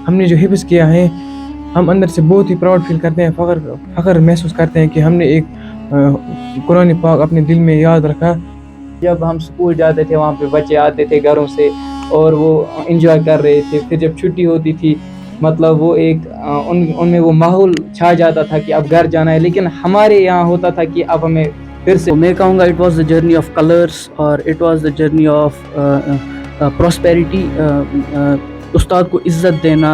ہم نے جو حفظ کیا ہے ہم اندر سے بہت ہی پراؤڈ فیل کرتے ہیں، فخر محسوس کرتے ہیں کہ ہم نے ایک قرآن پاک اپنے دل میں یاد رکھا۔ جب ہم اسکول جاتے تھے وہاں پہ بچے آتے تھے گھروں سے اور وہ انجوائے کر رہے تھے، پھر جب چھٹی ہوتی تھی مطلب وہ ایک ان میں وہ ماحول چھا جاتا تھا کہ اب گھر جانا ہے، لیکن ہمارے یہاں ہوتا تھا کہ اب ہمیں پھر سے میں کہوں گا it was the journey of colours اور it was the journey of prosperity. استاد کو عزت دینا،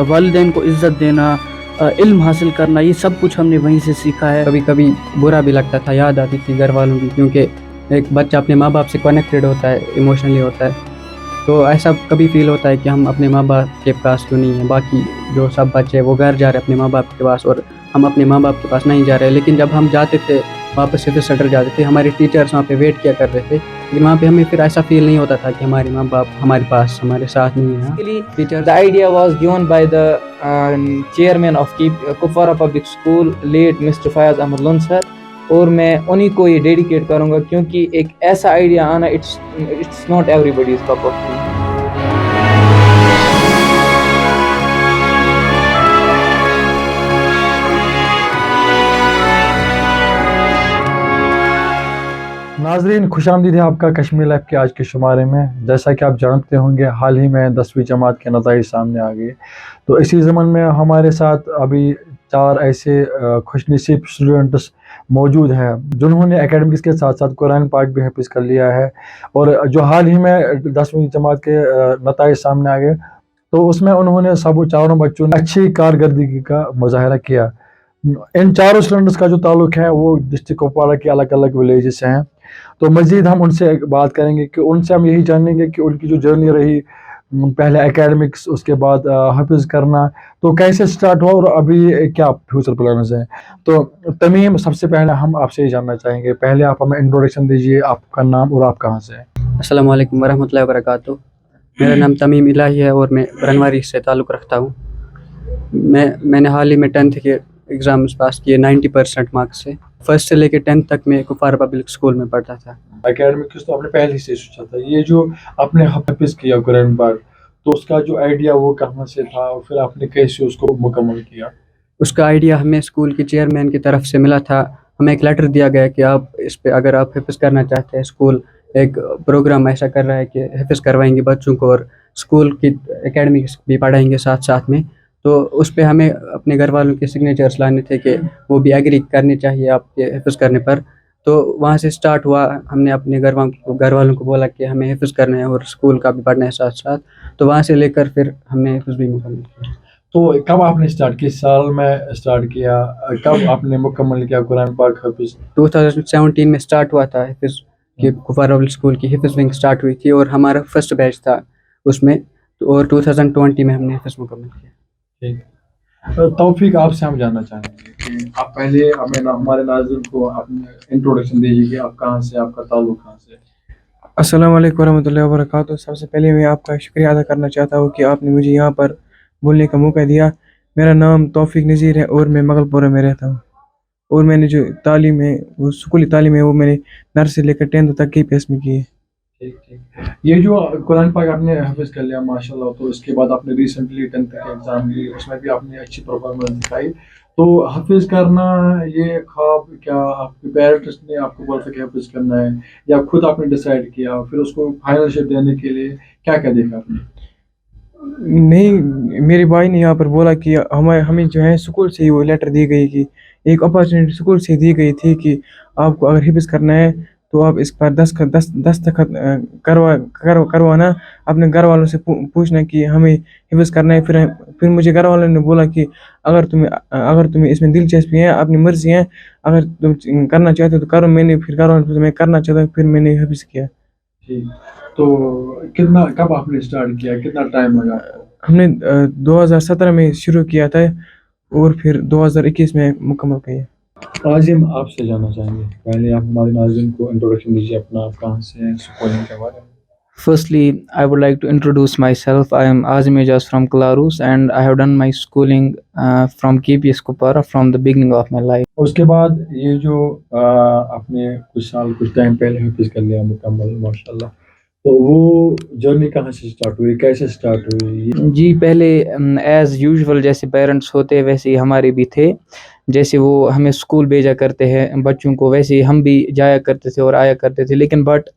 والدین کو عزت دینا، علم حاصل کرنا، یہ سب کچھ ہم نے وہیں سے سیکھا ہے. کبھی کبھی برا بھی لگتا تھا، یاد آتی تھی گھر والوں کی، کیونکہ ایک بچہ اپنے ماں باپ سے کنیکٹڈ ہوتا ہے، ایموشنلی ہوتا ہے، تو ایسا کبھی فیل ہوتا ہے کہ ہم اپنے ماں باپ کے پاس کیوں نہیں ہیں. باقی جو سب بچے وہ گھر جا رہے اپنے ماں باپ کے پاس اور ہم اپنے ماں باپ کے پاس نہیں جا رہے. لیکن جب ہم جاتے تھے واپس سے سیٹل جاتے تھے، ہمارے ٹیچرس وہاں پہ ویٹ کیا کرتے تھے، لیکن وہاں پہ ہمیں پھر ایسا فیل نہیں ہوتا تھا کہ ہمارے ماں باپ ہمارے پاس ہمارے ساتھ نہیں ہیں. The idea was given by the chairman of Kupwara public school late mister Fayaz Ahmad Lone sir, اور میں انہیں کو یہ ڈیڈیکیٹ کروں گا کیونکہ ایک ایسا آئیڈیا آنا it's not everybody's cup of tea. ناظرین، خوش آمدید ہے آپ کا کشمیر لائف کے آج کے شمارے میں. جیسا کہ آپ جانتے ہوں گے حال ہی میں 10ویں جماعت کے نتائج سامنے آ گئے، تو اسی ضمن میں ہمارے ساتھ ابھی 4 ایسے خوش نصیب اسٹوڈنٹس موجود ہیں جنہوں نے اکیڈمکس کے ساتھ ساتھ قرآن پاک بھی حفظ کر لیا ہے، اور جو حال ہی میں 10ویں جماعت کے نتائج سامنے آ گئے تو اس میں انہوں نے چاروں بچوں نے اچھی کارکردگی کا مظاہرہ کیا. ان چاروں اسٹوڈنٹس کا جو تعلق ہے وہ ڈسٹرکٹ کپوارہ کے الگ الگ ولیجز سے ہیں، تو مزید ہم ان سے بات کریں گے کہ ان سے ہم یہی جانیں گے کہ ان کی جو جرنی رہی، پہلے اکیڈمکس، اس کے بعد حفظ کرنا، تو کیسے سٹارٹ ہوا اور ابھی کیا فیوچر پلانز ہیں. تو تمیم، سب سے پہلے ہم آپ سے یہ جاننا چاہیں گے، پہلے آپ ہمیں انٹروڈکشن دیجیے، آپ کا نام اور آپ کہاں سے ہیں. السلام علیکم ورحمۃ اللہ وبرکاتہ. میرا نام تمیم الہی ہے اور میں برنواری سے تعلق رکھتا ہوں. میں نے حال ہی میں 10th کے ایگزامس پاس کیے 90% مارکس سے. 1st سے لے کے 10th تک میں کپوارہ پبلک اسکول میں پڑھتا تھا. اکیڈمکس تو آپ نے پہلے سے سوچا تھا، یہ جو آپ نے حفظ کیا قرآن پاک، تو اس کا جو آئیڈیا وہ کہاں سے تھا اور پھر آپ نے کیسے اس کو مکمل کیا؟ اس کا آئیڈیا ہمیں اسکول کے چیئرمین کی طرف سے ملا تھا. ہمیں ایک لیٹر دیا گیا کہ آپ اس پہ اگر آپ حفظ کرنا چاہتے ہیں، اسکول ایک پروگرام ایسا کر رہا ہے کہ حفظ کروائیں گے بچوں کو اور اسکول کی اکیڈمکس بھی پڑھائیں گے ساتھ ساتھ میں. تو اس پہ ہمیں اپنے گھر والوں کے سگنیچرس لانے تھے کہ وہ بھی ایگری کرنے چاہیے آپ کے حفظ کرنے پر. تو وہاں سے سٹارٹ ہوا. ہم نے اپنے گھر والوں کو بولا کہ ہمیں حفظ کرنا ہے اور اسکول کا بھی پڑھنا ہے ساتھ ساتھ. تو وہاں سے لے کر پھر ہم نے حفظ بھی مکمل کیا. تو کب آپ نے سٹارٹ کیا، سال میں سٹارٹ کیا، کب آپ نے مکمل کیا قرآن پاک حفظ؟ 2017 میں سٹارٹ ہوا تھا حفظ، کہ کپوارہ پبلک اسکول کی حفظ ونگ سٹارٹ ہوئی تھی اور ہمارا فرسٹ بیچ تھا اس میں، اور 2020 میں ہم نے حفظ مکمل کیا. ٹھیک. توفیق، آپ سے ہم جاننا چاہیں گے کہ آپ پہلے ہمارے ناظرین کو اپنے انٹروڈکشن دیجیے کہ آپ کہاں سے، آپ کا تعلق کہاں سے. السلام علیکم ورحمۃ اللہ وبرکاتہ. سب سے پہلے میں آپ کا شکریہ ادا کرنا چاہتا ہوں کہ آپ نے مجھے یہاں پر بولنے کا موقع دیا. میرا نام توفیق نذیر ہے اور میں مغل پورہ میں رہتا ہوں، اور میں نے جو تعلیم ہے وہ اسکولی تعلیم ہے وہ میں نے نرسری سے لے کر 10th تک کے پی ایس میں کی ہے. ٹھیک. یہ جو قرآن پاک آپ نے حفظ کر لیا ماشاء اللہ، تو اس کے بعد آپ نے ریسنٹلی 10th کے ایگزام لی، اس میں بھی آپ نے اچھی پرفارمنس دکھائی. تو حفظ کرنا یہ خواب کیا آپ کے پیرنٹس نے آپ کو بولا تھا کہ حفظ کرنا ہے، یا خود آپ نے ڈیسائیڈ کیا؟ پھر اس کو فائنل شیپ دینے کے لیے کیا کیا دیکھا آپ نے؟ نہیں، میرے بھائی نے یہاں پر بولا کہ ہمیں جو ہے اسکول سے ہی وہ لیٹر دی گئی کہ ایک اپارچونیٹی اسکول سے دی گئی تھی کہ آپ کو اگر حفظ کرنا ہے تو آپ اس پر دستخط کروانا، اپنے گھر والوں سے پوچھنا کہ ہمیں حفظ کرنا ہے. پھر مجھے گھر والوں نے بولا کہ اگر تمہیں اس میں دلچسپی ہے، اپنی مرضی ہے، اگر تم کرنا چاہتے ہو تو کرو. میں نے پھر گھر والوں سے میں کرنا چاہتا ہوں، پھر میں نے حفظ کیا. ٹھیک. تو کب آپ نے اسٹارٹ کیا، کتنا ٹائم لگا؟ ہم نے 2017 میں شروع کیا تھا اور پھر 2021 میں مکمل کیا. عاظم، آپ سے جاننا چاہیں گے، پہلے آپ ہمارے ناظرین کو انٹروڈکشن دیجیے اپنا، آپ کہاں سے ہیں، اسکولنگ کے بارے میں. Firstly, I would like to introduce myself. I am Azim Ejaz from Kalarus and I have done my schooling from KPS Kupwara from the beginning of my life. اس کے بعد یہ جو آپ نے کچھ ٹائم پہلے حفظ کر لیا مکمل ماشاء اللہ، تو وہ جرنی کہاں سے اسٹارٹ ہوئی, کیسے اسٹارٹ ہوئی؟ جی پہلے ایز یوزول جیسے پیرنٹس ہوتے ویسے ہی ہمارے بھی تھے. جیسے وہ ہمیں اسکول بھیجا کرتے ہیں بچوں کو, ویسے ہی ہم بھی جایا کرتے تھے اور آیا کرتے تھے. لیکن بٹ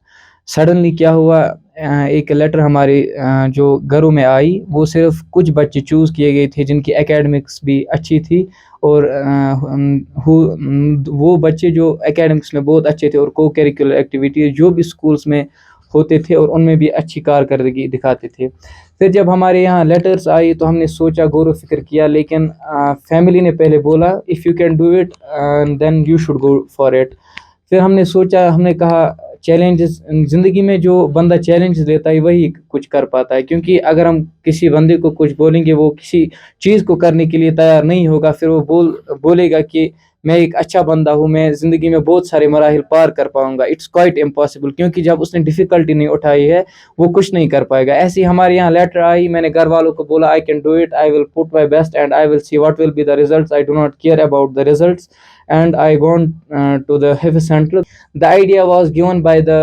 سڈنلی کیا ہوا, ایک لیٹر ہمارے جو گھروں میں آئی, وہ صرف کچھ بچے چوز کیے گئے تھے جن کی اکیڈمکس بھی اچھی تھی, اور وہ بچے جو اکیڈمکس میں بہت اچھے تھے اور کو کریکولر ایکٹیویٹیز جو بھی اسکولس میں ہوتے تھے اور ان میں بھی اچھی کارکردگی دکھاتے تھے. پھر جب ہمارے یہاں لیٹرز آئی تو ہم نے سوچا, غور و فکر کیا, لیکن فیملی نے پہلے بولا if you can do it then you should go for it. پھر ہم نے سوچا, ہم نے کہا چیلنجز زندگی میں جو بندہ چیلنجز لیتا ہے وہی کچھ کر پاتا ہے, کیونکہ اگر ہم کسی بندے کو کچھ بولیں گے وہ کسی چیز کو کرنے کے لیے تیار نہیں ہوگا, پھر وہ بولے گا کہ میں ایک اچھا بندہ ہوں, میں زندگی میں بہت سارے مراحل پار کر پاؤں گا. اٹس کوائٹ امپاسبل, کیونکہ جب اس نے ڈیفیکلٹی نہیں اٹھائی ہے وہ کچھ نہیں کر پائے گا. ایسے ہی ہمارے یہاں لیٹر آئی, میں نے گھر والوں کو بولا I can do it, I will put my best and I will see what will be the results, I do not care about the results and I gone to the حفظ centre. The idea was given by the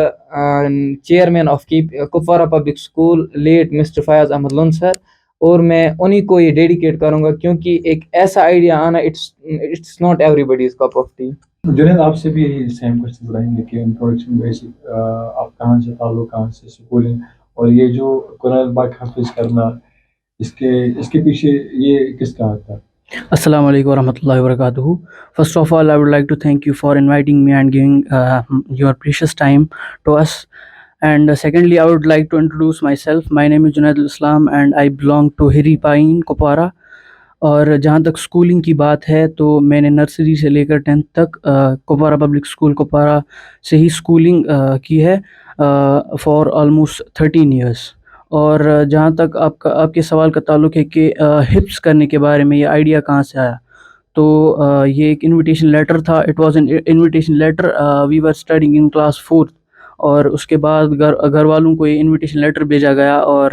chairman of Kupwara public school late mister Fayaz Ahmad Lone sir, اور میں انہی کو یہ dedicate کروں گا, کیونکہ ایک ایسا آئیڈیا آنا it's not everybody's cup of tea. Junaid آپ سے بھی یہی سیم کوشچن رہیں گے کہ انٹروڈکشن بیسک, آپ کہاں سے تعلق, کہاں سے اسکولنگ, اور یہ جو قرآن پاک حافظ کرنا اس کے پیچھے یہ کس کا آتا ہے؟ Assalamu alaikum warahmatullahi wabarakatuh. First of all, I would like to thank you for inviting me and giving your precious time to us. And secondly, I would like to introduce myself. My name is Junaid al-Islam and I belong to Hiri Pain, Kupwara. اور جہاں تک schooling کی بات ہے تو میں نے nursery سے لے کر 10th تک کپوارہ پبلک اسکول کپوارہ سے ہی اسکولنگ کی ہے فار آلموسٹ 13 ایئرس. اور جہاں تک آپ کے سوال کا تعلق ہے کہ حفظ کرنے کے بارے میں یہ آئیڈیا کہاں سے آیا, تو یہ ایک انویٹیشن لیٹر تھا. It was an invitation letter, we were studying in class 4th, اور اس کے بعد گھر والوں کو یہ انویٹیشن لیٹر بھیجا گیا اور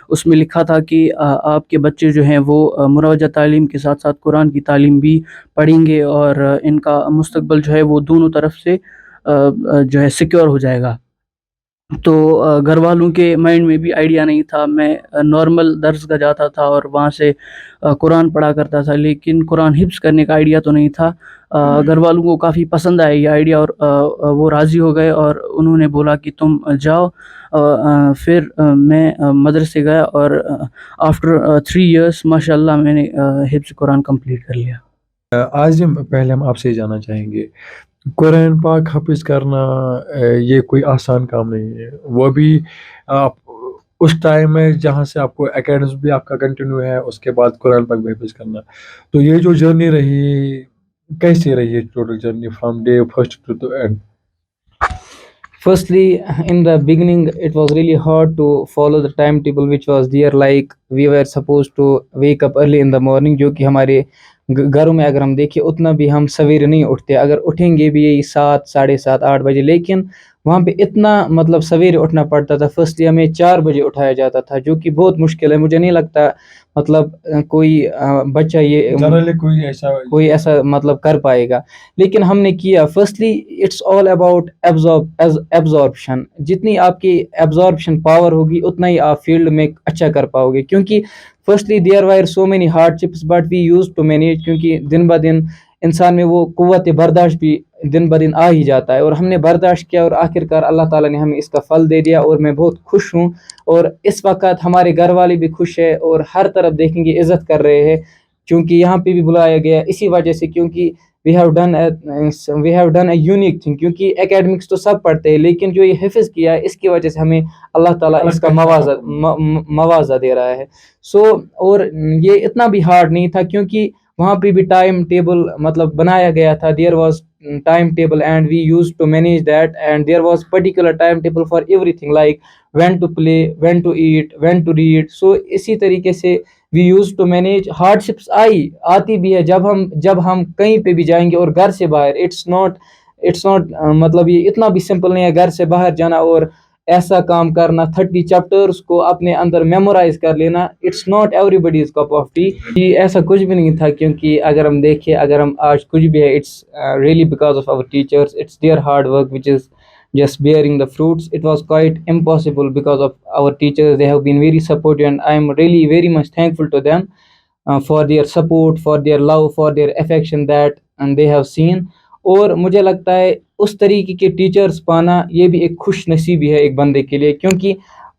اس میں لکھا تھا کہ آپ کے بچے جو ہیں وہ مروجہ تعلیم کے ساتھ ساتھ قرآن کی تعلیم بھی پڑھیں گے اور ان کا مستقبل جو ہے وہ دونوں طرف سے جو ہے سیکیور ہو جائے گا. تو گھر والوں کے مائنڈ میں بھی آئیڈیا نہیں تھا. میں نارمل درس گاہ جاتا تھا اور وہاں سے قرآن پڑھا کرتا تھا, لیکن قرآن حفظ کرنے کا آئیڈیا تو نہیں تھا. گھر والوں کو کافی پسند آیا یہ آئیڈیا اور وہ راضی ہو گئے اور انہوں نے بولا کہ تم جاؤ. پھر میں مدرسے گیا اور آفٹر 3 ایئرس ماشاء اللہ میں نے حفظ قرآن کمپلیٹ کر لیا. آج پہلے ہم آپ سے ہی جاننا چاہیں گے, قرآن پاک حافظ کرنا یہ کوئی آسان کام نہیں ہے, وہ بھی آپ اس ٹائم میں جہاں سے آپ کو اکیڈمس بھی آپ کا کنٹینیو ہے, اس کے بعد قرآن پاک بھی حافظ کرنا, تو یہ جو جرنی رہی کیسی رہی ہے total journey from day first to end? Firstly, in the beginning, it was really hard to follow the timetable which was there. Like we were supposed to wake up early in the morning, جو کہ ہمارے گھروں میں اگر ہم دیکھیں اتنا بھی ہم سویرے نہیں اٹھتے. اگر اٹھیں گے بھی یہی 7, 7:30, 8 بجے, لیکن وہاں پہ اتنا مطلب سویرے اٹھنا پڑتا تھا. فرسٹلی ہمیں 4 بجے اٹھایا جاتا تھا, جو کہ بہت مشکل ہے. مجھے نہیں لگتا مطلب کوئی بچہ یہ کوئی ایسا مطلب کر پائے گا, لیکن ہم نے کیا. Firstly it's all about absorption. جتنی آپ کی ایبزارپشن پاور ہوگی اتنا ہی آپ فیلڈ میں اچھا کر پاؤ گے, کیونکہ firstly there were so many hardships but we use to manage, کیونکہ دن بہ دن انسان میں وہ قوت برداشت بھی دن بہ دن آ ہی جاتا ہے, اور ہم نے برداشت کیا اور آخر کار اللہ تعالیٰ نے ہمیں اس کا پھل دے دیا, اور میں بہت خوش ہوں. اور اس وقت ہمارے گھر والے بھی خوش ہے اور ہر طرف دیکھیں گے عزت کر رہے ہیں, کیونکہ یہاں پہ بھی بلایا گیا اسی وجہ سے, کیونکہ we have done a unique thing. کیونکہ اکیڈمکس تو سب پڑھتے ہیں, لیکن جو یہ حفظ کیا ہے اس کی وجہ سے ہمیں اللہ تعالیٰ اس کا موازہ دے رہا ہے. اور یہ اتنا بھی ہارڈ نہیں تھا, کیونکہ وہاں پہ بھی ٹائم ٹیبل مطلب بنایا گیا تھا. There was time table and we use to manage that, and there was particular time table for everything, like when to play, when to eat, when to read. So اسی طریقے سے we use to manage. Hardships آتی بھی ہے جب ہم کہیں پہ بھی جائیں گے اور گھر سے باہر. اٹس ناٹ مطلب یہ اتنا بھی سمپل نہیں ہے گھر سے باہر جانا اور ایسا کام کرنا, 30 چیپٹرز کو اپنے اندر میمورائز کر لینا. It's not everybody's cup of tea. ایسا کچھ بھی نہیں تھا, کیونکہ اگر ہم دیکھیں اگر ہم آج کچھ بھی ہے it's really because of our teachers, it's their hard work which is just bearing the fruits. It was quite impossible because of our teachers. They have been very supportive, and I am really very much thankful to them for their support, for their love, for their affection that and they have seen. اور مجھے لگتا ہے اس طریقے کے teachers پانا یہ بھی ایک خوش نصیبی ہے ایک بندے کے لیے، کیونکہ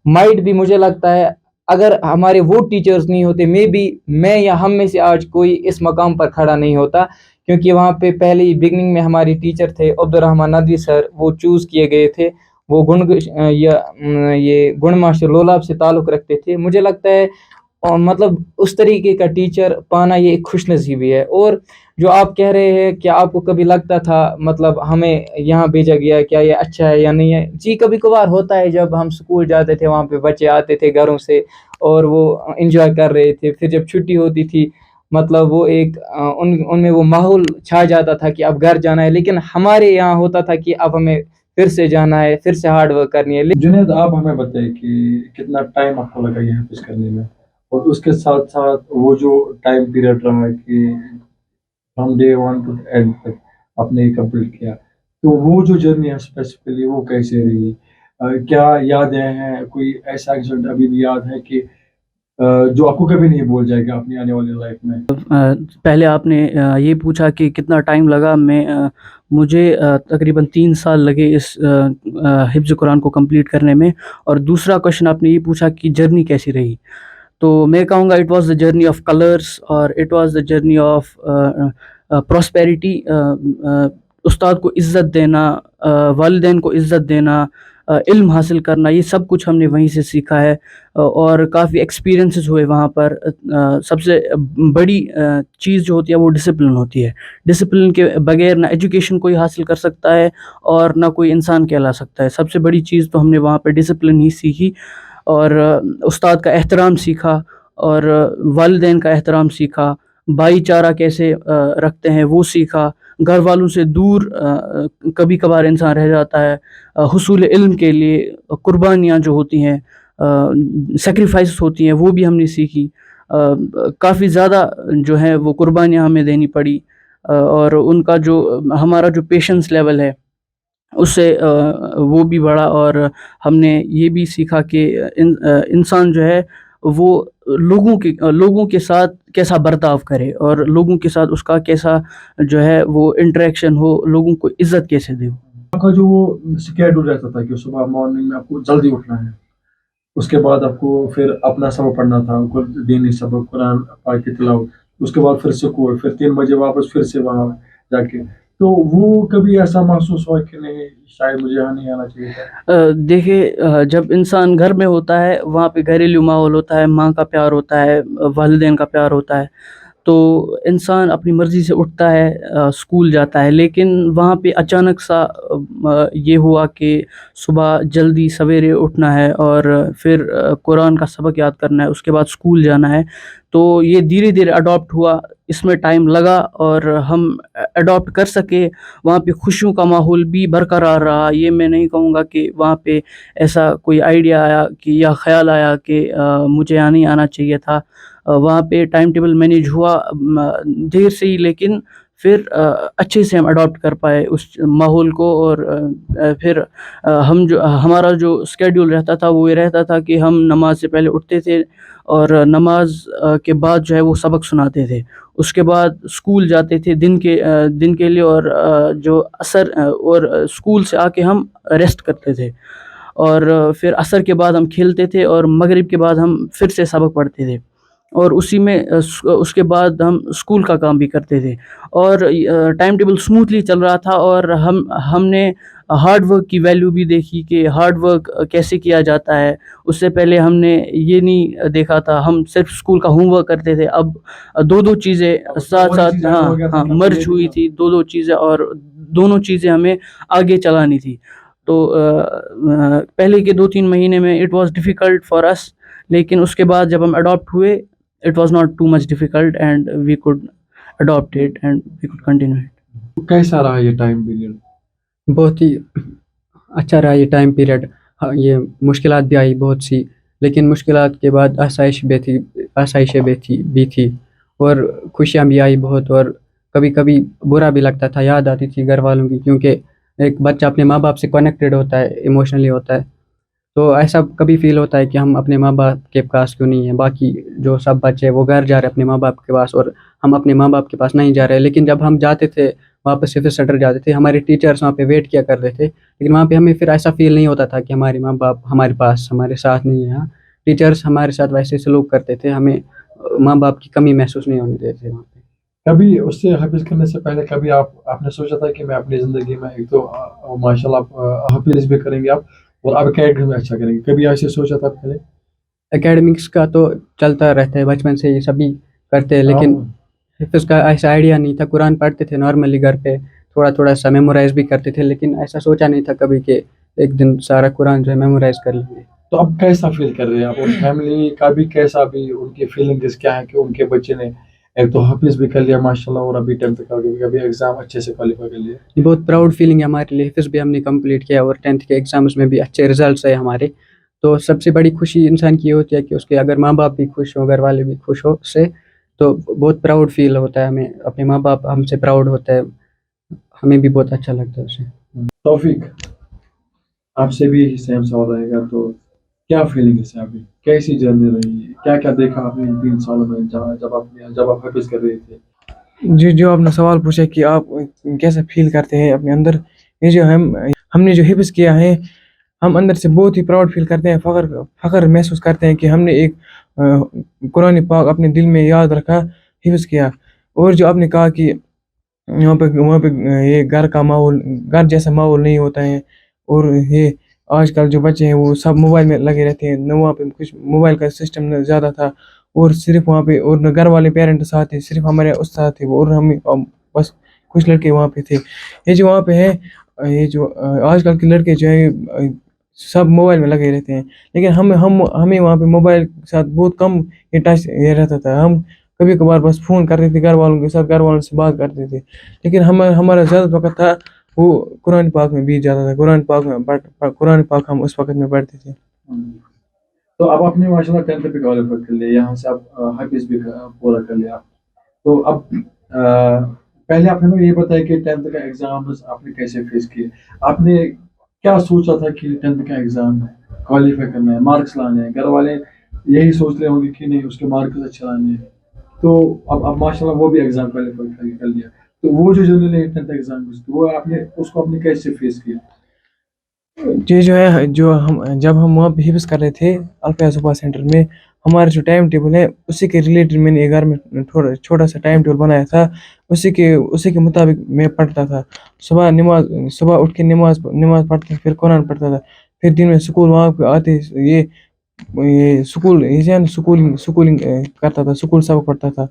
مائٹ بھی مجھے لگتا ہے اگر ہمارے وہ ٹیچرز نہیں ہوتے مے بی میں یا ہم میں سے آج کوئی اس مقام پر کھڑا نہیں ہوتا، کیونکہ وہاں پہ پہلے ہی بگننگ میں ہماری ٹیچر تھے عبدالرحمن ندوی سر، وہ چوز کیے گئے تھے، وہ یہ گن ماسٹر لولاب سے تعلق رکھتے تھے. مجھے لگتا ہے مطلب اس طریقے کا ٹیچر پانا یہ ایک خوش نصیبی ہے. اور جو آپ کہہ رہے ہیں کہ آپ کو کبھی لگتا تھا مطلب ہمیں یہاں بھیجا گیا کیا یہ اچھا ہے یا نہیں ہے، جی کبھی کبھار ہوتا ہے. جب ہم اسکول جاتے تھے وہاں پہ بچے آتے تھے گھروں سے اور وہ انجوائے کر رہے تھے، پھر جب چھٹی ہوتی تھی مطلب وہ ایک ان میں وہ ماحول چھا جاتا تھا کہ اب گھر جانا ہے، لیکن ہمارے یہاں ہوتا تھا کہ اب ہمیں پھر سے جانا ہے، پھر سے ہارڈ ورک کرنی ہے. جنید آپ ہمیں بتائیں کہ کتنا ٹائم آپ کو لگا یہ حفظ کرنے میں، اور اس کے ساتھ ساتھ وہ جو ٹائم پیریڈ رہا کہ فرام ڈے 1 ٹو اینڈ تک آپ نے کمپلیٹ کیا، تو وہ جو جرنی ہے اسپیسیفکلی وہ کیسے رہی؟ کیا یادیں ہیں؟ کوئی ایسا ایکسیڈنٹ ابھی بھی یاد ہے کہ جو آپ کو کبھی نہیں بھول جائے گا اپنی آنے والی لائف میں؟ پہلے آپ نے یہ پوچھا کہ کتنا ٹائم لگا. مجھے تقریباً 3 سال لگے اس حفظ قرآن کو کمپلیٹ کرنے میں. اور دوسرا کوشچن آپ نے یہ پوچھا کہ جرنی کیسی رہی، تو میں کہوں گا it was the journey of colours اور it was the journey of prosperity. استاد کو عزت دینا، والدین کو عزت دینا، علم حاصل کرنا، یہ سب کچھ ہم نے وہیں سے سیکھا ہے. اور کافی ایکسپیرینسز ہوئے وہاں پر. سب سے بڑی چیز جو ہوتی ہے وہ ڈسپلن ہوتی ہے. ڈسپلن کے بغیر نہ ایجوکیشن کوئی حاصل کر سکتا ہے اور نہ کوئی انسان کہلا سکتا ہے. سب سے بڑی چیز تو ہم نے وہاں پہ ڈسپلن ہی سیکھی، اور استاد کا احترام سیکھا، اور والدین کا احترام سیکھا، بھائی چارہ کیسے رکھتے ہیں وہ سیکھا. گھر والوں سے دور کبھی کبھار انسان رہ جاتا ہے حصول علم کے لیے. قربانیاں جو ہوتی ہیں، سیکریفائس ہوتی ہیں، وہ بھی ہم نے سیکھی. کافی زیادہ جو ہے وہ قربانیاں ہمیں دینی پڑی، اور ان کا جو ہمارا جو پیشنس لیول ہے اس سے وہ بھی بڑھا. اور ہم نے یہ بھی سیکھا کہ انسان جو ہے وہ لوگوں کے ساتھ کیسا برتاؤ کرے، اور لوگوں کے ساتھ اس کا کیسا جو ہے وہ انٹریکشن ہو، لوگوں کو عزت کیسے دے. آپ کا جو وہ اسکیڈول رہتا تھا کہ صبح مارننگ میں آپ کو جلدی اٹھنا ہے، اس کے بعد آپ کو پھر اپنا سبق پڑھنا تھا، دینی سبق، قرآن پاک کی تلاوت، اس کے بعد پھر اسکول، پھر 3 بجے واپس پھر سے وہاں جا کے، تو وہ کبھی ایسا محسوس ہوا کہ نہیں شاید مجھے یہاں نہیں آنا چاہیے تھا؟ دیکھیے، جب انسان گھر میں ہوتا ہے وہاں پہ گھریلو ماحول ہوتا ہے، ماں کا پیار ہوتا ہے، والدین کا پیار ہوتا ہے، تو انسان اپنی مرضی سے اٹھتا ہے، اسکول جاتا ہے. لیکن وہاں پہ اچانک سا یہ ہوا کہ صبح جلدی سویرے اٹھنا ہے اور پھر قرآن کا سبق یاد کرنا ہے، اس کے بعد اسکول جانا ہے. تو یہ دھیرے دھیرے اڈاپٹ ہوا، اس میں ٹائم لگا اور ہم اڈاپٹ کر سکے. وہاں پہ خوشیوں کا ماحول بھی برقرار رہا. یہ میں نہیں کہوں گا کہ وہاں پہ ایسا کوئی آئیڈیا آیا کہ یا خیال آیا کہ مجھے یہاں نہیں آنا چاہیے تھا. وہاں پہ ٹائم ٹیبل مینیج ہوا دیر سے ہی، لیکن پھر اچھے سے ہم اڈاپٹ کر پائے اس ماحول کو. اور پھر ہمارا جو اسکیڈول رہتا تھا وہ یہ رہتا تھا کہ ہم نماز سے پہلے اٹھتے تھے اور نماز کے بعد جو ہے وہ سبق سناتے تھے. اس کے بعد اسکول جاتے تھے دن کے لیے، اور جو عصر اور اسکول سے آ کے ہم ریسٹ کرتے تھے. اور پھر عصر کے بعد ہم کھیلتے تھے، اور مغرب کے بعد ہم پھر سے سبق پڑھتے تھے. اور اسی میں اس کے بعد ہم اسکول کا کام بھی کرتے تھے. اور ٹائم ٹیبل اسموتھلی چل رہا تھا. اور ہم نے ہارڈ ورک کی ویلیو بھی دیکھی کہ ہارڈ ورک کیسے کیا جاتا ہے. اس سے پہلے ہم نے یہ نہیں دیکھا تھا، ہم صرف اسکول کا ہوم ورک کرتے تھے. اب دو چیزیں ساتھ ساتھ مرج ہوئی تھی، دو چیزیں، اور دونوں چیزیں ہمیں آگے چلانی تھی. تو پہلے کے 2-3 مہینے میں اٹ واز ڈیفیکلٹ فار اس، لیکن اس کے بعد جب ہم اڈاپٹ ہوئے it was not too much difficult and we could adopt it and we could continue it. کیسا رہا یہ ٹائم پیریڈ؟ بہت ہی اچھا رہا یہ ٹائم پیریڈ. یہ مشکلات بھی آئی بہت سی، لیکن مشکلات کے بعد آسائشیں بھی تھی اور خوشیاں بھی آئی بہت. اور کبھی کبھی برا بھی لگتا تھا، یاد آتی تھی گھر والوں کی، کیونکہ ایک بچہ اپنے ماں باپ سے کنیکٹڈ ہوتا ہے، ایموشنلی ہوتا ہے. تو ایسا کبھی فیل ہوتا ہے کہ ہم اپنے ماں باپ کے پاس کیوں نہیں ہیں. باقی جو سب بچے وہ گھر جا رہے ہیں اپنے ماں باپ کے پاس اور ہم اپنے ماں باپ کے پاس نہیں جا رہے. لیکن جب ہم جاتے تھے واپس حفظ سینٹر جاتے تھے، ہمارے ٹیچرس وہاں پہ ویٹ کیا کرتے تھے، لیکن وہاں پہ ہمیں پھر ایسا فیل نہیں ہوتا تھا کہ ہمارے ماں باپ ہمارے پاس ہمارے ساتھ نہیں ہیں. ٹیچرس ہمارے ساتھ ویسے سلوک کرتے تھے، ہمیں ماں باپ کی کمی محسوس نہیں ہونے دیتے وہاں پہ. کبھی اس سے حافظ کرنے سے پہلے کبھی آپ نے سوچا تھا کہ میں اپنی زندگی میں ایک تو ماشاء اللہ حافظ بھی کریں گے آپ اور آپ اکیڈمی میں اچھا کریں گے، کبھی ایسے سوچا تھا پہلے؟ اکیڈمکس کا تو چلتا رہتا ہے، بچپن سے یہ سبھی کرتے ہیں، لیکن حفظ کا ایسا آئیڈیا نہیں تھا. قرآن پڑھتے تھے نارملی گھر پہ، تھوڑا تھوڑا سا میمورائز بھی کرتے تھے، لیکن ایسا سوچا نہیں تھا کبھی کہ ایک دن سارا قرآن جو ہے میمورائز کر لیں گے. تو اب کیسا فیل کر رہے ہیں آپ، اور فیملی کا بھی کیسا بھی ان کی فیلنگز کیا ہے کہ ان کے بچے نے ایک تو حافظ بھی کر لیا ماشاء اللہ اور ابھی 10th کا بھی ایگزام اچھے سے کوالیفائی کر لیا؟ یہ بہت پراؤڈ فیلنگ ہے ہمارے لیے. حفظ بھی ہم نے کمپلیٹ کیا اور 10th کے ایگزامس میں بھی اچھے رزلٹس آئے ہمارے. تو سب سے بڑی خوشی انسان کی یہ ہوتی ہے کہ اس کے اگر ماں باپ بھی خوش ہوں، گھر والے بھی خوش ہو اس سے، تو بہت پراؤڈ فیل ہوتا ہے ہمیں. اپنے ماں باپ ہم سے پراؤڈ ہوتا ہے، ہمیں بھی بہت اچھا لگتا ہے اسے. توفیق، آپ سے بھی سیم سوال رہے گا، تو کیا فیلنگ ہے ابھی، کیسی جرنی رہی، کیا کیا دیکھا آپ نے ان 3 سالوں میں جب آپ حفظ کر رہے تھے؟ جو آپ نے سوال پوچھا کہ آپ کیسا فیل کرتے ہیں اپنے اندر، یہ جو ہم نے جو حفظ کیا ہے، ہم اندر سے بہت ہی پراؤڈ فیل کرتے ہیں، فخر محسوس کرتے ہیں کہ ہم نے ایک قرآن پاک اپنے دل میں یاد رکھا، حفظ کیا. اور جو آپ نے کہا کہ وہاں پہ یہ گھر جیسا ماحول نہیں ہوتا ہے، اور یہ آج کل جو بچے ہیں وہ سب موبائل میں لگے رہتے ہیں، نہ وہاں پہ کچھ موبائل کا سسٹم زیادہ تھا، اور صرف وہاں پہ اور نہ گھر والے پیرنٹس ساتھ تھے، صرف ہمارے استاد تھے اور ہم بس کچھ لڑکے وہاں پہ تھے. یہ جو وہاں پہ ہے، یہ جو آج کل کے لڑکے جو ہیں سب موبائل میں لگے رہتے ہیں، لیکن ہمیں وہاں پہ موبائل کے ساتھ بہت کم یہ ٹچ یہ رہتا تھا. ہم کبھی کبھار بس فون کرتے تھے گھر والوں کے ساتھ، گھر والوں سے بات کرتے تھے، لیکن ہمارا زیادہ وقت تھا وہ قرآن پاک میں بیت جاتا تھا. قرآن پاک ہم اس وقت میں پڑھتے تھے. تو اب آپ نے ماشاء اللہ 10th بھی کوالیفائی کر لیا، یہاں سے آپ حفظ بھی پورا کر لیا. تو اب پہلے آپ نے یہ بتایا کہ 10th کا ایگزامز آپ نے کیسے فیس کیے، آپ نے کیا سوچا تھا کہ 10th کا ایگزام ہے، کوالیفائی کرنا ہے، مارکس لانے ہیں، گھر والے یہی سوچ رہے ہوں گے کہ نہیں اس کے مارکس اچھے لانے ہیں. تو اب ماشاء اللہ وہ بھی ایگزام کوالیفائی کر لیا، تو وہ جو جنرل 10th ایگزام وہ آپ نے اس کو آپ نے کیسے فیس کیا؟ یہ جو ہے جب ہم وہاں پہ حفظ کر رہے تھے الفیہ صوبہ سینٹر میں، ہمارا جو ٹائم ٹیبل ہے اسی کے ریلیٹڈ میں نے گھر میں تھوڑا چھوٹا سا ٹائم ٹیبل بنایا تھا، اسی کے مطابق میں پڑھتا تھا. صبح اٹھ کے نماز پڑھتا، پھر قرآن پڑھتا تھا، پھر دن میں اسکول وہاں پہ آتے یہ سکولنگ کرتا تھا، اسکول سبق پڑھتا تھا.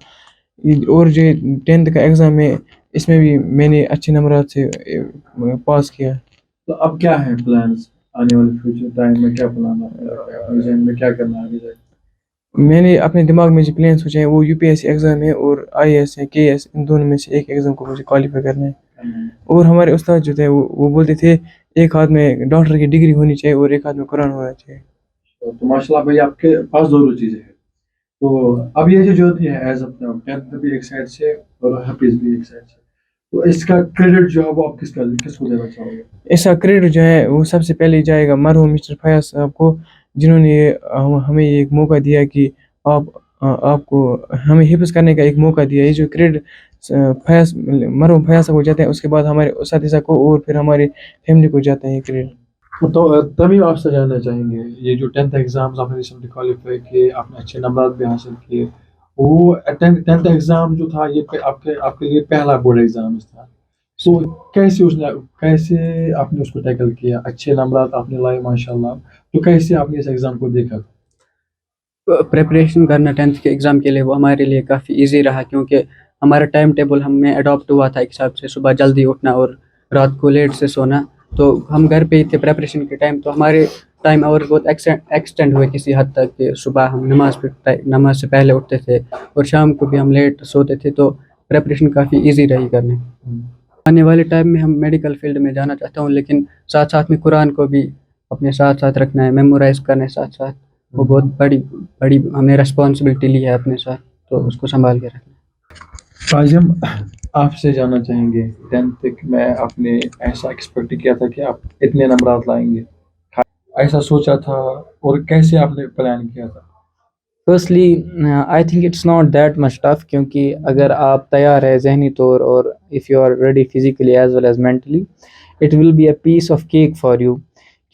اور جو 10th کا ایگزام ہے اس میں بھی میں نے اچھے نمبرات سے پاس کیا. تو اب کیا ہے پلانس آنے والے فیوچر ٹائم میں، کیا پلان ہے اپنے ذہن میں، کیا کرنا ہے آگے جا کے؟ میں نے اپنے دماغ میں جو پلان سوچے ہیں وہ UPSC ایگزام ہے اور IAS ہے KS، ان دونوں میں سے ایک ایگزام کو مجھے کوالیفائی کرنا ہے. اور ہمارے استاد جو تھے وہ بولتے تھے ایک ہاتھ میں ڈاکٹر کی ڈگری ہونی چاہیے اور ایک ہاتھ میں قرآن ہونا چاہیے. تو ماشاء اللہ بھائی آپ کے پاس دونوں چیزیں ہیں. تو اب یہ جو جرنی ہے ایز اپ 10th بھی ایک سائڈ سے اور حفظ بھی ایک سائڈ سے، تو اس کا کریڈٹ جو ہے وہ آپ کس کو دینا چاہو گے؟ اس کا کریڈٹ جو ہے وہ سب سے پہلے جائے گا مرحوم مسٹر فیاض صاحب کو، جنہوں نے ہمیں ایک موقع دیا کہ آپ کو ہمیں حفظ کرنے کا ایک موقع دیا. یہ جو کریڈٹ مرحوم فیاض صاحب کو جاتے ہیں، اس کے بعد ہمارے اساتذہ کو اور پھر ہماری فیملی کو جاتا ہے یہ کریڈٹ. تو تبھی آپ سے جاننا چاہیں گے یہ جو 10th ایگزامز آپ نے ریسنٹلی کوالیفائی کیے، آپ نے اچھے نمبرات بھی حاصل کیے، وہ 10th ایگزام جو تھا یہ آپ کے لیے پہلا بورڈ ایگزام تھا، تو کیسے آپ نے اس کو ٹیکل کیا؟ اچھے نمبرات آپ نے لائے ماشاء اللہ، تو کیسے آپ نے اس ایگزام کو دیکھا؟ پریپریشن کرنا 10th کے ایگزام کے لیے وہ ہمارے لیے کافی ایزی رہا، کیونکہ ہمارا ٹائم ٹیبل ہمیں اڈاپٹ ہوا تھا ایک حساب سے، صبح جلدی اٹھنا اور رات کو لیٹ سے سونا. تو ہم گھر پہ ہی تھے پریپریشن کے ٹائم، تو ہمارے ٹائم اور بہت ایکسٹینڈ ہوئے کسی حد تک کہ صبح ہم نماز سے پہلے اٹھتے تھے اور شام کو بھی ہم لیٹ سوتے تھے. تو پریپریشن کافی ایزی رہی کرنے. آنے والے ٹائم میں ہم میڈیکل فیلڈ میں جانا چاہتا ہوں، لیکن ساتھ ساتھ میں قرآن کو بھی اپنے ساتھ رکھنا ہے، میمورائز کرنا ہے ساتھ ساتھ. وہ بہت بڑی ہم نے ریسپانسبلٹی لی ہے اپنے ساتھ، تو اس کو سنبھال کے رکھنا ہے. عاظم، آپ سے جاننا چاہیں گے 10th تک میں آپ نے ایسا ایکسپیکٹ کیا تھا کہ آپ اتنے نمبرات لائیں گے، ایسا سوچا تھا اور کیسے آپ نے پلان کیا تھا؟ Firstly, I think it's not that much tough کیونکہ اگر آپ تیار ہے ذہنی طور اور if you are ready physically as well as mentally, it will be a piece of cake for you.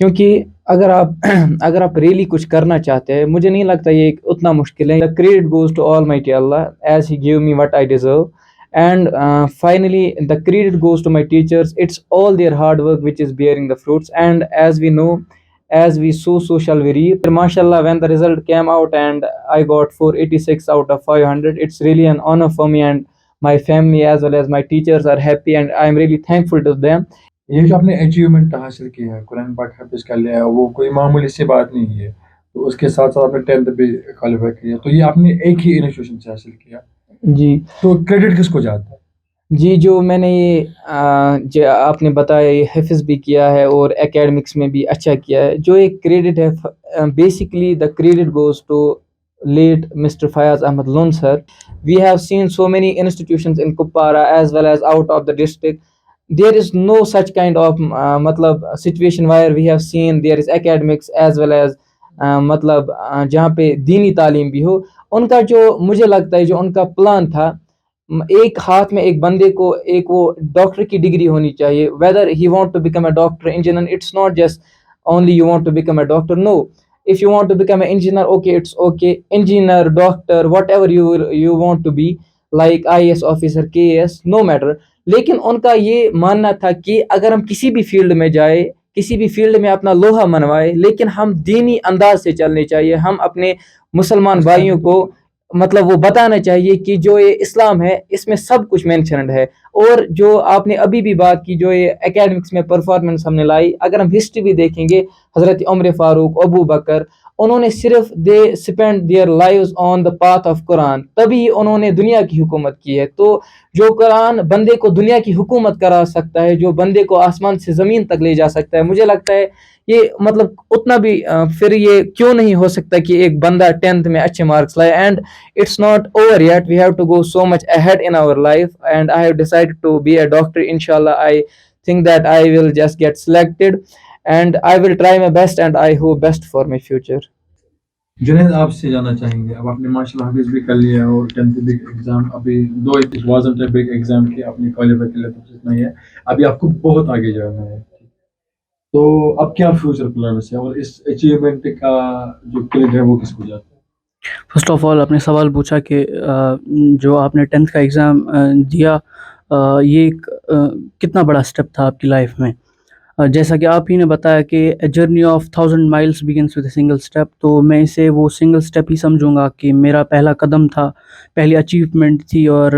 کیونکہ اگر آپ ریئلی کچھ کرنا چاہتے ہیں، مجھے نہیں لگتا یہ اتنا مشکل ہے. The credit goes to Almighty Allah as He gave me what I deserve. And finally, the credit goes to my teachers. It's all their hard work which is bearing the fruits. And as we know, as we sow, so shall we reap. MashaAllah, when the result came out and I got 486 out of 500, it's really an honor for me, and my family as well as my teachers are happy, and I'm really thankful to them. یہ جو آپ نے achievement حاصل کیا ہے، قرآن پاک حافظ کر لیا ہے، وہ کوئی معمولی سی بات نہیں ہے. تو اس کے ساتھ ساتھ آپ نے 10th بھی کوالیفائی کیا، تو یہ آپ نے ایک ہی انسٹیٹیوشن سے حاصل کیا. جی تو کریڈٹ کس کو جاتا ہے؟ جی، جو میں نے یہ جو آپ نے بتایا یہ حفظ بھی کیا ہے اور اکیڈمکس میں بھی اچھا کیا ہے، جو ایک کریڈٹ ہے basically the credit goes to late Mr. Fayaz Ahmed Lun sir. We have seen so many institutions in Kupwara as well as out of the district. There is no such kind of matlab situation where we have seen there is academics as well as matlab جہاں پہ دینی تعلیم بھی ہو. ان کا جو مجھے لگتا ہے جو ان کا پلان تھا، ایک ہاتھ میں ایک بندے کو ایک وہ ڈاکٹر کی ڈگری ہونی چاہیے. whether he want to become a doctor, engineer, it's not just only you want to become a doctor. No, if you want to become an engineer, okay, it's okay, engineer, doctor, whatever you want to be, like IAS officer, KAS, no matter. لیکن ان کا یہ ماننا تھا کہ اگر ہم کسی بھی فیلڈ میں جائے، کسی بھی فیلڈ میں اپنا لوہا منوائے، لیکن ہم دینی انداز سے چلنے چاہیے. ہم اپنے مسلمان بھائیوں کو مطلب وہ بتانا چاہیے کہ جو یہ اسلام ہے اس میں سب کچھ مینشنڈ ہے. اور جو آپ نے ابھی بھی بات کی جو یہ اکیڈمکس میں پرفارمنس ہم نے لائی، اگر ہم ہسٹری بھی دیکھیں گے، حضرت عمر فاروق، ابو بکر، انہوں نے صرف they spend their lives on the path of قرآن، تبھی انہوں نے دنیا کی حکومت کی ہے. تو جو قرآن بندے کو دنیا کی حکومت کرا سکتا ہے، جو بندے کو آسمان سے زمین تک لے جا سکتا ہے، مجھے لگتا ہے یہ مطلب اتنا بھی پھر یہ کیوں نہیں ہو سکتا کہ ایک بندہ 10th میں اچھے مارکس لائے. And it's not over yet, we have to go so much ahead in our life. And I have decided to be a doctor. انشاءاللہ I think that I will just get selected and I will try my best and I hope best for my future. Junaid آپ سے جاننا چاہیں گے، اب آپ نے ماشاء اللہ حافظ بھی کر لیا اور 10th بھی ایگزام، ابھی دو وازنٹ بگ ایگزام کی آپ نے کوالیفائی کر لیا، تو اتنا ہی ہے. ابھی آپ کو بہت آگے جانا ہے، تو اب کیا فیوچر پلانس ہے اور اس اچیومنٹ کا جو کریڈٹ ہے وہ کس کو جاتا ہے؟ فرسٹ آف آل آپ نے سوال پوچھا کہ جو آپ نے 10th کا ایگزام دیا، یہ ایک کتنا بڑا اسٹیپ تھا آپ کی لائف میں. جیسا کہ آپ ہی نے بتایا کہ journey of 1000 miles begins with a single step، تو میں اسے وہ سنگل اسٹیپ ہی سمجھوں گا کہ میرا پہلا قدم تھا، پہلی اچیومنٹ تھی. اور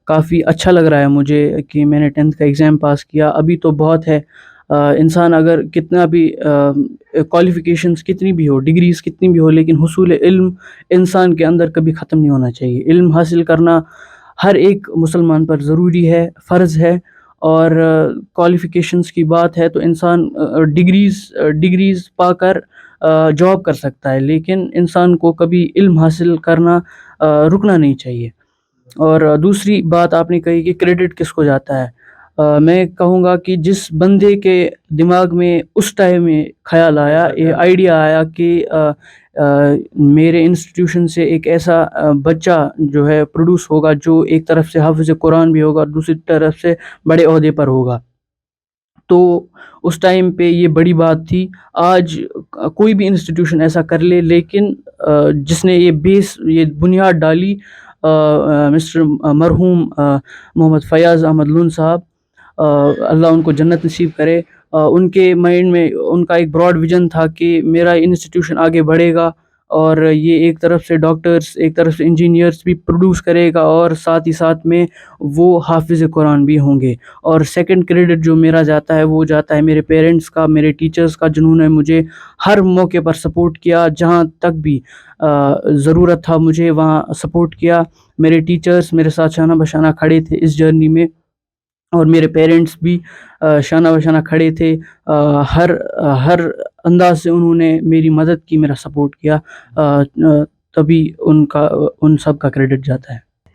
کافی اچھا لگ رہا ہے مجھے کہ میں نے 10th کا ایگزام پاس کیا. ابھی تو بہت ہے، انسان اگر کتنا بھی کوالیفیکیشنز کتنی بھی ہو، ڈگریز کتنی بھی ہو، لیکن حصول علم انسان کے اندر کبھی ختم نہیں ہونا چاہیے. علم حاصل کرنا ہر ایک مسلمان پر ضروری ہے، فرض ہے. اور کوالیفیکیشنز کی بات ہے تو انسان ڈگریز پا کر جاب کر سکتا ہے، لیکن انسان کو کبھی علم حاصل کرنا رکنا نہیں چاہیے. اور دوسری بات آپ نے کہی کہ کریڈٹ کس کو جاتا ہے، میں کہوں گا کہ جس بندے کے دماغ میں اس ٹائم میں خیال آیا، یہ آئیڈیا آیا کہ میرے انسٹیٹیوشن سے ایک ایسا بچہ جو ہے پروڈیوس ہوگا جو ایک طرف سے حافظ قرآن بھی ہوگا اور دوسری طرف سے بڑے عہدے پر ہوگا، تو اس ٹائم پہ یہ بڑی بات تھی. آج کوئی بھی انسٹیٹیوشن ایسا کر لے، لیکن جس نے یہ بنیاد ڈالی مسٹر مرحوم محمد فیاض احمد لون صاحب، اللہ ان کو جنت نصیب کرے. ان کے مائنڈ میں ان کا ایک براڈ ویژن تھا کہ میرا انسٹیٹیوشن آگے بڑھے گا اور یہ ایک طرف سے ڈاکٹرز، ایک طرف سے انجینئرز بھی پروڈیوس کرے گا، اور ساتھ ہی ساتھ میں وہ حافظ قرآن بھی ہوں گے. اور سیکنڈ کریڈٹ جو میرا جاتا ہے وہ جاتا ہے میرے پیرنٹس کا، میرے ٹیچرز کا، جنہوں نے مجھے ہر موقع پر سپورٹ کیا، جہاں تک بھی ضرورت تھا مجھے وہاں سپورٹ کیا. میرے ٹیچرز میرے ساتھ شانہ بشانہ کھڑے تھے اس جرنی میں، اور میرے پیرنٹس بھی شانہ بشانہ کھڑے تھے. ہر انداز سے انہوں نے میری مدد کی، میرا سپورٹ کیا، تبھی ان سب کا کریڈٹ جاتا ہے.